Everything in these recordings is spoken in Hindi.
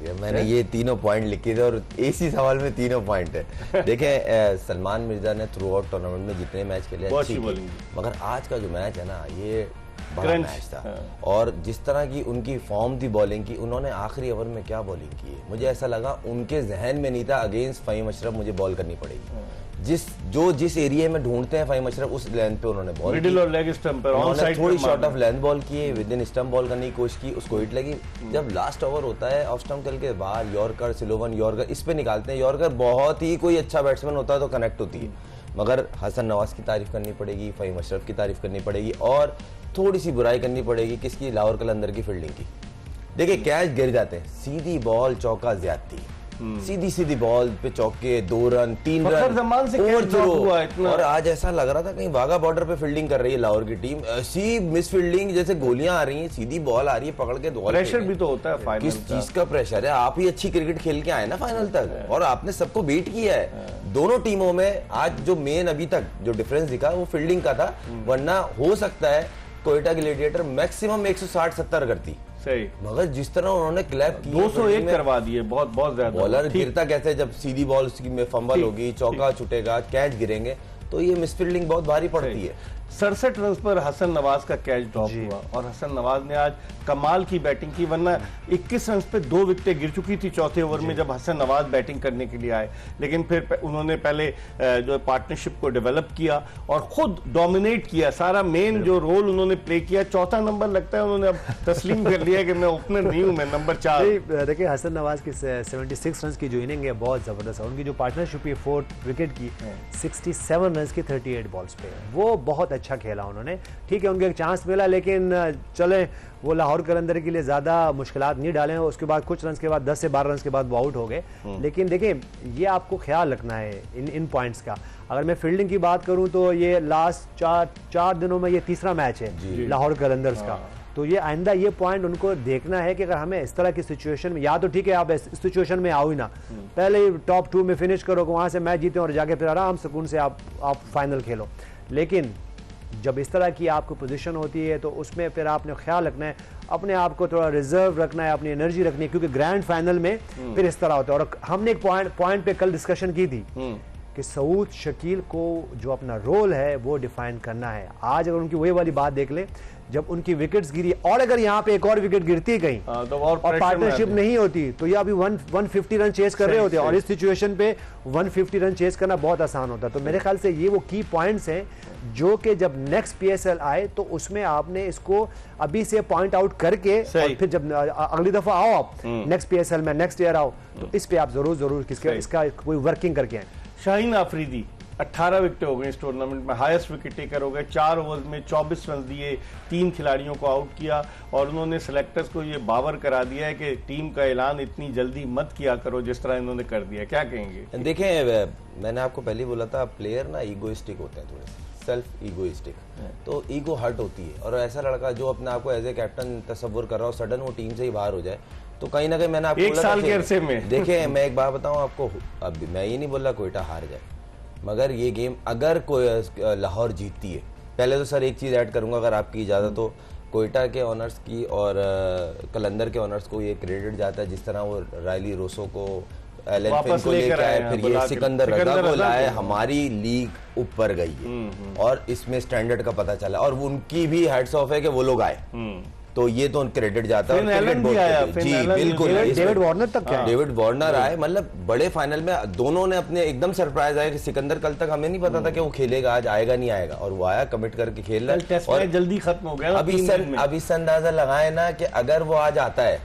गए। मैंने ये तीनों पॉइंट लिखे थे और इसी सवाल में तीनों पॉइंट है। देखें सलमान मिर्जा ने थ्रू आउट टूर्नामेंट में जितने मैच खेले अच्छी की, मगर आज का जो मैच है ना ये बड़ा मैच था। और जिस तरह की उनकी फॉर्म थी बॉलिंग की, उन्होंने आखिरी ओवर में क्या बॉलिंग की है, मुझे ऐसा लगा उनके जहन में नहीं था अगेंस्ट फ़हीम अशरफ मुझे बॉल करनी पड़ेगी। जिस एरिया में ढूंढते हैं फ़हीम अशरफ उस लेंथ पे उन्होंने बॉल मिडिल और लेग स्टंप पर ऑन साइड थोड़ी शॉर्ट ऑफ लेंथ बॉल की, विद इन स्टंप बॉल करने की कोशिश की, उसको हिट लगी। जब लास्ट ओवर होता है ऑफ स्टंप खेल के बाहर यॉर्कर सिलोवन यॉर्कर इस पे निकालते हैं, यॉर्कर बहुत ही कोई अच्छा बैट्समैन होता है तो कनेक्ट होती है। मगर हसन नवाज की तारीफ करनी पड़ेगी, फ़हीम अशरफ की तारीफ करनी पड़ेगी और थोड़ी सी बुराई करनी पड़ेगी किसकी, लाहौर कलंदर की फील्डिंग की। देखिए कैच गिर जाते हैं, सीधी बॉल चौका ज्यादती, सीधी बॉल पे चौके 2 रन 3 रन से और आज ऐसा लग रहा था कहीं वाघा बॉर्डर पे फील्डिंग कर रही है लाहौर की टीम। ऐसी मिस फील्डिंग जैसे गोलियां आ रही हैं, सीधी बॉल आ रही है पकड़ के। प्रेशर भी तो होता है फाइनल, किस चीज का प्रेशर है? आप ही अच्छी क्रिकेट खेल के आए ना फाइनल तक और आपने सबको बीट किया है। दोनों टीमों में आज जो मेन अभी तक जो डिफरेंस दिखा वो फील्डिंग का था, वरना हो सकता है कोयटा ग्लैडिएटर मैक्सिमम 160-70 करती। सही, मगर जिस तरह उन्होंने क्लैप की 201 करवा दिए, बहुत ज्यादा। बॉलर गिरता कैसे, जब सीधी बॉल उसकी में फंबल होगी, चौका छूटेगा, कैच गिरेंगे, तो ये मिसफील्डिंग बहुत भारी पड़ती है। 67 रन पर हसन नवाज का कैच ड्रॉप हुआ और हसन नवाज ने आज कमाल की बैटिंग की, वरना 21 रन पे 2 विकेटें गिर चुकी थी चौथे ओवर में जब हसन नवाज बैटिंग करने के लिए आए। लेकिन फिर उन्होंने पहले जो पार्टनरशिप को डेवलप किया और खुद डोमिनेट किया, सारा मेन जो रोल उन्होंने प्ले किया। चौथा नंबर लगता है उन्होंने अब तस्लीम कर लिया कि मैं ओपनर नहीं हूं, मैं नंबर 4। देखिए हसन नवाज की 76 रन की जो इनिंग है बहुत जबरदस्त है। उनकी जो पार्टनरशिप है 4 विकेट की 67 रन की 38 बॉल्स पे, वो बहुत अच्छा खेला उन्होंने। ठीक है उनको एक चांस मिला, लेकिन चले वो लाहौर कलंदर के लिए ज़्यादा मुश्किलात नहीं डाले। उसके बाद कुछ रन के बाद 10 से 12 रन के बाद वो आउट हो गए। लेकिन देखिए ये आपको ख्याल रखना है इन पॉइंट्स का। अगर मैं फील्डिंग की बात करूं तो ये लास्ट 4 दिनों में ये तीसरा मैच है लाहौर कलंदर्स का। तो ये आइंदा ये पॉइंट उनको देखना है कि अगर हमें इस तरह की सिचुएशन में, या तो ठीक है आप इस सिचुएशन में आओ ही ना, पहले ही टॉप 2 में फिनिश करो, वहां से मैच जीते और जाके फिर आराम सुकून से आप फाइनल खेलो। लेकिन जब इस तरह की आपको पोजीशन होती है तो उसमें फिर आपने ख्याल रखना है, अपने आप को थोड़ा रिजर्व रखना है, अपनी एनर्जी रखनी है, क्योंकि ग्रैंड फाइनल में फिर इस तरह होता है। और हमने एक पॉइंट पे कल डिस्कशन की थी कि सऊद शकील को जो अपना रोल है वो डिफाइन करना है। आज अगर उनकी वही वाली बात देख ले, जब उनकी विकेट्स गिरी और अगर यहाँ पे एक और विकेट गिरती कहीं तो और पार्टनरशिप नहीं होती तो ये अभी 150 रन चेस कर रहे होते, और इस सिचुएशन पे 150 रन चेस करना बहुत आसान होता। तो मेरे ख्याल से ये वो की पॉइंट्स हैं जो कि जब नेक्स्ट PSL आए तो उसमें आपने इसको अभी से पॉइंट आउट करके और फिर जब अगली दफा आओ आप नेक्स्ट PSL में नेक्स्ट ईयर आओ तो इस पे आप जरूर इसका कोई वर्किंग करके आए। शाहीन आफरीदी 18 विकेटें हो गई इस टूर्नामेंट में, हाईएस्ट विकेट टेकर हो गए। 4 ओवर में 24 रन दिए, 3 खिलाड़ियों को आउट किया और उन्होंने सेलेक्टर्स को ये बावर करा दिया है कि टीम का ऐलान इतनी जल्दी मत किया करो जिस तरह इन्होंने कर दिया। क्या कहेंगे? देखें मैंने आपको पहले बोला था प्लेयर ना ईगोइस्टिक होते हैं, थोड़े से सेल्फ ईगोइस्टिक, तो ईगो हर्ट होती है। और ऐसा लड़का जो अपने आप को एज ए कैप्टन तस्वुर कर रहा हो, सडन वो टीम से ही बाहर हो जाए तो कहीं ना कहीं मैंने आपको 1 साल के अरसे में देखिए मैं एक बात बताऊं आपको, अब मैं ये नहीं बोल रहा कोयटा हार जाए, मगर ये गेम अगर कोई लाहौर जीतती है, पहले तो सर एक चीज़ ऐड करूंगा अगर आपकी इजाज़त हो, कोयटा के ऑनर्स की और कलंदर के ऑनर्स को ये क्रेडिट जाता है जिस तरह वो रायली रोसो को एलन फिन को लेकर आए, फिर ये सिकंदर रजा को लाए, हमारी लीग ऊपर गई है और इसमें स्टैंडर्ड का पता चला और उनकी भी हेड्स ऑफ है कि वो लोग आए, तो ये तो क्रेडिट जाता है। जी बिल्कुल, डेविड वार्नर तक क्या, डेविड वार्नर आए, मतलब बड़े फाइनल में दोनों ने अपने एकदम सरप्राइज आए कि सिकंदर कल तक हमें नहीं पता था कि वो खेलेगा, आज आएगा नहीं आएगा, और वो आया कमिट करके खेल रहा है और जल्दी खत्म हो गया। अब इससे अंदाजा लगाए ना कि अगर वो आज आता है,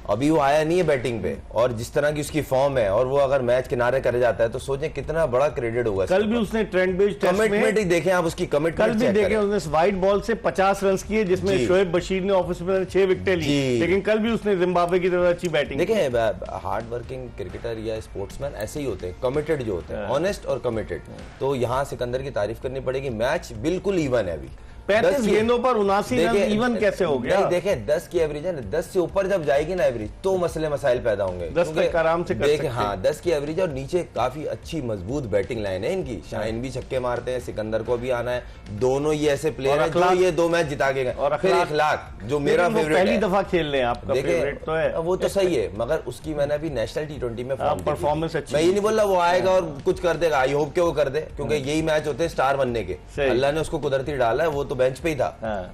अभी वो आया नहीं है बैटिंग पे और जिस तरह की उसकी फॉर्म है और वो अगर मैच किनारे करे जाता है तो सोचें कितना बड़ा क्रेडिट होगा। कल भी उसने ट्रेंड बेस्ड कमिटमेंट ही देखें आप, उसकी कमिटमेंट कल भी देखें, उसने वाइट बॉल से 50 रन किए जिसमें शोएब बशीर ने ऑफिस में 6 विकेटें ली, लेकिन कल भी उसने जिम्बाब्वे की तरह अच्छी बैटिंग। देखें हार्ड वर्किंग क्रिकेटर या स्पोर्ट्समैन ऐसे ही होते हैं, कमिटेड जो होते हैं, ऑनेस्ट और कमिटेड। तो यहाँ सिकंदर की तारीफ करनी पड़ेगी, मैच बिल्कुल इवन है अभी, 35 गेंदों पर 79 रन इवन कैसे हो गया? नहीं देखें 10 की एवरेज है ना, 10 से ऊपर जब जाएगी ना एवरेज तो मसले मसाइल पैदा होंगे। 10 तक आराम से कर सकते हैं। हाँ 10 की एवरेज और नीचे काफी अच्छी मजबूत बैटिंग लाइन है इनकी। शाहीन भी छक्के मारते हैं, सिकंदर को भी आना है, दोनों ये ऐसे प्लेयर हैं जो ये 2 मैच जिता के गए। फिर इखलाक जो मेरा फेवरेट पहली दफा खेल रहे हैं, आपका फेवरेट तो है, वो तो सही है, मगर उसकी मैंने अभी नेशनल T20 में परफॉर्मेंस अच्छी। मैं ये नहीं बोल रहा वो आएगा और कुछ कर देगा, आई होप के वो कर दे, क्योंकि यही मैच होते हैं स्टार बनने के। अल्लाह ने उसको कुदरती डाला है, वो तो बेंच पे ही था,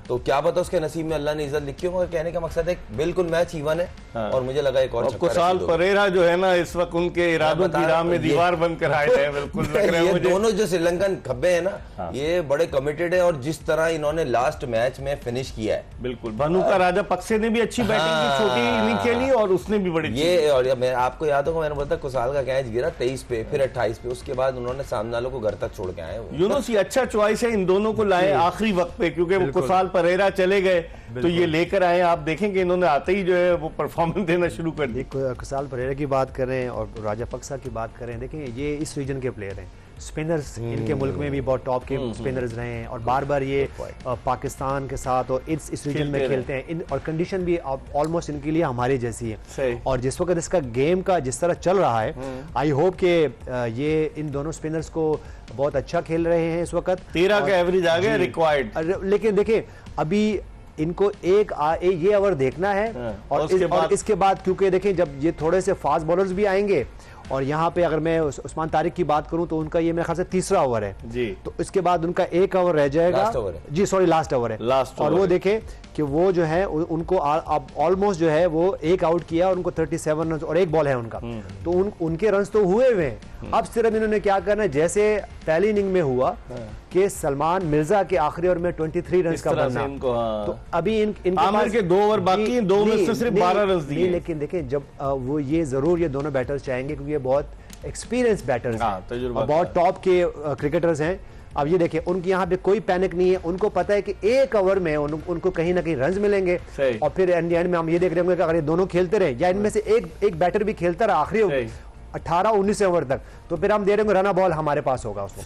तो क्या पता उसके नसीब में अल्लाह ने इज्जत लिखी हो। मगर कहने का मकसद है बिल्कुल मैच इवन है और मुझे लगा एक और कुशाल परेरा जो है ना इस वक्त उनके इरादों की राह में दीवार बनकर आए हैं। बिल्कुल लग रहा है ये दोनों जो श्रीलंकन खब्बे हैं ना, ये बड़े कमिटेड है और जिस तरह इन्होंने लास्ट मैच में फिनिश किया है, बिल्कुल भनुका राजा पक्से ने भी अच्छी बैटिंग की, छोटी इनिंग खेली और उसने भी बड़ी ये। और मैं आपको याद होगा मैंने बोला कुशाल का कैच गिरा 23 पे, फिर 28 पे, उसके बाद उन्होंने सामने वालों को घर तक छोड़ के आए। यूनुस ये अच्छा चॉइस है, इन दोनों को लाए आखिरी वक्त पे, क्योंकि वो कुशाल परेरा चले गए तो ये लेकर आए। आप देखेंगे इन्होंने आते ही जो है वो परफॉर्मेंस देना शुरू कर दी। कुशाल परेरा की बात करें और राजा पक्सा की बात करें, देखें ये इस रीजन के प्लेयर हैं। स्पिनर्स इनके मुल्क में भी बहुत टॉप के स्पिनर्स रहे हैं और बार बार ये पाकिस्तान के साथ और इस रीजन में खेलते हैं और कंडीशन भी ऑलमोस्ट इनके लिए हमारी जैसी है। और जिस वक्त इसका गेम का जिस तरह चल रहा है, आई होप के ये इन दोनों स्पिनर्स को बहुत अच्छा खेल रहे हैं इस वक्त। 13 का एवरेज आ गया रिक्वायर्ड। लेकिन देखिए अभी इनको ये ओवर देखना है और इसके बाद क्योंकि देखें जब ये थोड़े से फास्ट बॉलर्स भी आएंगे और यहाँ पे अगर मैं उस्मान तारिक की बात करूं तो उनका ये मेरे ख्याल से तीसरा ओवर है जी, तो इसके बाद उनका एक ओवर रह जाएगा। जी सॉरी लास्ट ओवर है। और वो देखें कि वो जो है उनको अब ऑलमोस्ट जो है वो एक आउट किया और उनको 37 रन और एक बॉल है उनका, तो उनके रन तो हुए हैं। अब सिर्फ इन्होंने क्या करना है, जैसे पहली इनिंग में हुआ कि सलमान मिर्जा के आखिरी ओवर में 23 रन का बनना, तो अभी इनके पास के 2 ओवर बाकी, 2 में से सिर्फ 12 रन दिए। लेकिन देखें जब वो ये जरूर ये दोनों बैटर्स चाहेंगे क्योंकि ये बहुत एक्सपीरियंस बैटर्स हैं और बहुत टॉप के क्रिकेटर्स हैं। अब ये देखिए उनकी यहाँ पे कोई पैनिक नहीं है, उनको पता है कि एक ओवर में उनको कहीं ना कहीं रन मिलेंगे और फिर एंड में हम ये देख रहे होंगे कि अगर ये दोनों खेलते रहे या इनमें से एक बैटर भी खेलता रहा आखिरी 18-19 ओवर तक, तो फिर हम दे रहे होंगे रन बॉल हमारे पास होगा उसमें।